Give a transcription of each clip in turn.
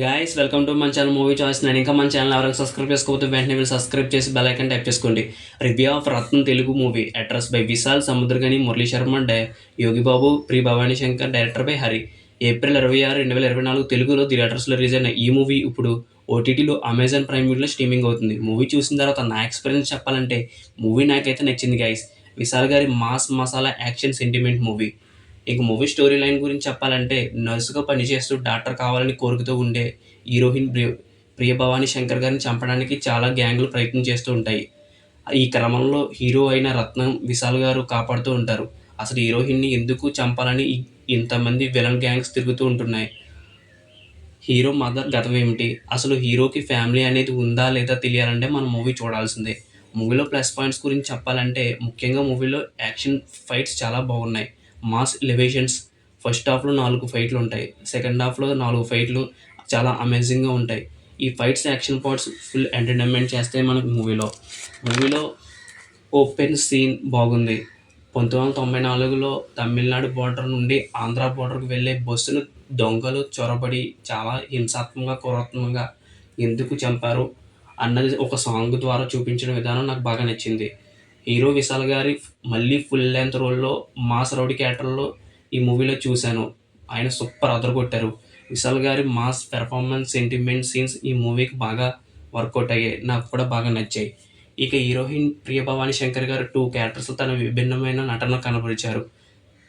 Guys welcome to మన channel movie choice. నేను ఇంకా మన ఛానల్ ఎవరైనా సబ్స్క్రైబ్ చేసుకోకపోతే వెంటనే వీళ్ళు సబ్స్క్రైబ్ చేసి బెల్ ఐకాన్ టైప్ చేసుకోండి. Review of Ratnam Telugu movie address by Vishal Samuthirakani, Murali Sharma, Yogi Babu, pre Bhavani Shankar, director by Hari. April 26, 2024 తెలుగులో థియేటర్స్లో రిలీజ్ అయిన ఈ మూవీ ఇప్పుడు ఓటీటీలో అమెజాన్ ప్రైమ్ వీడియోలో స్ట్రీమింగ్ అవుతుంది. మూవీ చూసిన తర్వాత నా ఎక్స్పీరియన్స్ చెప్పాలంటే మూవీ నాకైతే నచ్చింది గైస్. విశాల్ గారి mass masala action sentiment movie. ఇక మూవీ స్టోరీ లైన్ గురించి చెప్పాలంటే నర్సుగా పనిచేస్తూ డాక్టర్ కావాలని కోరుకుతూ ఉండే హీరోయిన్ ప్రియభవాని శంకర్ గారిని చంపడానికి చాలా గ్యాంగ్లు ప్రయత్నం చేస్తూ ఉంటాయి. ఈ క్రమంలో హీరో అయిన రత్నం విశాల్ గారు కాపాడుతూ ఉంటారు. అసలు హీరోయిన్ని ఎందుకు చంపాలని ఇంతమంది విలన్ గ్యాంగ్స్ తిరుగుతూ ఉంటున్నాయి. హీరో మదర్ గతం ఏమిటి, అసలు హీరోకి ఫ్యామిలీ అనేది ఉందా లేదా తెలియాలంటే మనం మూవీ చూడాల్సిందే. మూవీలో ప్లస్ పాయింట్స్ గురించి చెప్పాలంటే ముఖ్యంగా మూవీలో యాక్షన్ ఫైట్స్ చాలా బాగున్నాయి. Mass elevations. ఫస్ట్ హాఫ్లో 4 ఫైట్లు ఉంటాయి, సెకండ్ హాఫ్లో 4 ఫైట్లు చాలా అమేజింగ్గా ఉంటాయి. ఈ fights action parts full entertainment చేస్తాయి మనకు మూవీలో ఓపెన్ సీన్ బాగుంది. 1994లో తమిళనాడు బోర్డర్ నుండి ఆంధ్ర బోర్డర్కి వెళ్ళే బస్సును దొంగలు చొరబడి చాలా హింసాత్మకంగా, క్రూరాత్మకంగా ఎందుకు చంపారు అన్నది ఒక సాంగ్ ద్వారా చూపించిన విధానం నాకు బాగా నచ్చింది. హీరో విశాల్ గారి మళ్ళీ ఫుల్ లెంత్ రోల్లో మాస్ రౌడీ క్యారెక్టర్లో ఈ మూవీలో చూశాను. ఆయన సూపర్ అదరగొట్టారు. విశాల్ గారి మాస్ పెర్ఫార్మెన్స్, సెంటిమెంట్ సీన్స్ ఈ మూవీకి బాగా వర్కౌట్ అయ్యాయి, నాకు కూడా బాగా నచ్చాయి. ఇక హీరోయిన్ ప్రియభవాని శంకర్ గారు 2 క్యారెక్టర్స్ తన విభిన్నమైన నటన కనబరిచారు.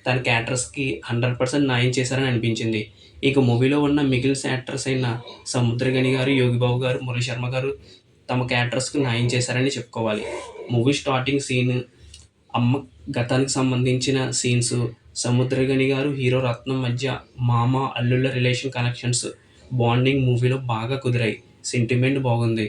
తన క్యారెక్టర్స్కి 100% న్యాయం చేశారని అనిపించింది. ఇక మూవీలో ఉన్న మిగిలిన యాక్టర్స్ అయిన సముద్రగని గారు, యోగి బాబు గారు, మురళీ శర్మ గారు తమ క్యారెక్టర్స్కి న్యాయం చేశారని చెప్పుకోవాలి. మూవీ స్టార్టింగ్ సీన్, అమ్మ గతానికి సంబంధించిన సీన్స్, సముద్రగని గారు హీరో రత్నం మధ్య మామ అల్లుళ్ళ రిలేషన్ కనెక్షన్స్, బాండింగ్ మూవీలో బాగా కుదిరాయి. సెంటిమెంట్ బాగుంది.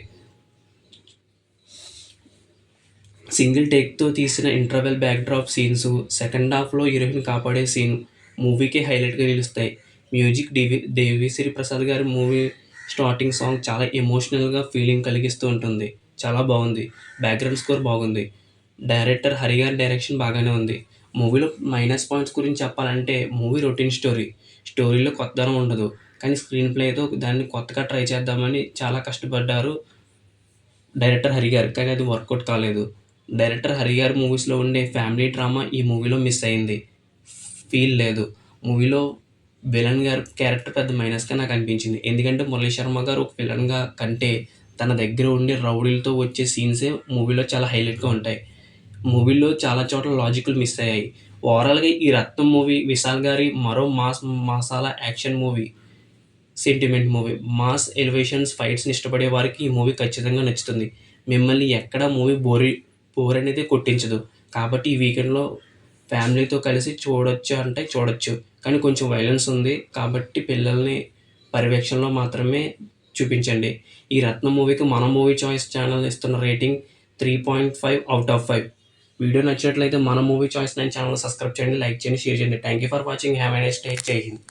సింగిల్ టేక్తో తీసిన ఇంటర్వెల్ బ్యాక్డ్రాప్ సీన్స్, సెకండ్ హాఫ్లో హీరోయిన్ కాపాడే సీన్ మూవీకి హైలైట్గా నిలుస్తాయి. మ్యూజిక్ దేవిశ్రీ ప్రసాద్ గారి మూవీ స్టార్టింగ్ సాంగ్ చాలా ఎమోషనల్గా ఫీలింగ్ కలిగిస్తూ ఉంటుంది, చాలా బాగుంది. బ్యాక్గ్రౌండ్ స్కోర్ బాగుంది. డైరెక్టర్ హరి గారి డైరెక్షన్ బాగానే ఉంది. మూవీలో మైనస్ పాయింట్స్ గురించి చెప్పాలంటే మూవీ రొటీన్ స్టోరీలో కొత్తదనం ఉండదు, కానీ స్క్రీన్ ప్లేతో దాన్ని కొత్తగా ట్రై చేద్దామని చాలా కష్టపడ్డారు డైరెక్టర్ హరి గారు, కానీ అది వర్కౌట్ కాలేదు. డైరెక్టర్ హరి గారి మూవీస్లో ఉండే ఫ్యామిలీ డ్రామా ఈ మూవీలో మిస్ అయింది, ఫీల్ లేదు. మూవీలో విలన్ గారి క్యారెక్టర్ పెద్ద మైనస్గా నాకు అనిపించింది. ఎందుకంటే మురళీ శర్మ గారు ఒక విలన్గా కంటే తన దగ్గర ఉండే రౌడీలతో వచ్చే సీన్సే మూవీలో చాలా హైలైట్గా ఉంటాయి. మూవీలో చాలా చోట్ల లాజిక్లు మిస్ అయ్యాయి. ఓవరాల్గా ఈ రత్నం మూవీ విశాల్ గారి మరో mass masala action movie, sentiment movie. Mass elevations, ఫైట్స్ని ఇష్టపడే వారికి ఈ మూవీ ఖచ్చితంగా నచ్చుతుంది. మిమ్మల్ని ఎక్కడ మూవీ బోర్ అనేది కొట్టించదు. కాబట్టి ఈ వీకెండ్లో ఫ్యామిలీతో కలిసి చూడొచ్చు అంటే చూడొచ్చు, కానీ కొంచెం వైలెన్స్ ఉంది కాబట్టి పిల్లల్ని పర్యవేక్షణలో మాత్రమే చూపించండి. ఈ రత్నం మూవీకి మన మూవీ చాయిస్ ఛానల్ ఇస్తున్న రేటింగ్ 3.5/5. వీడియో నచ్చినట్లయితే మన మూవీ చాయిస్ 9 ఛానల్ సబ్స్క్రైబ్ చేయండి, లైక్ చేయండి, షేర్ చేయండి. Thank you for watching. Have a nice day. జై హింద్.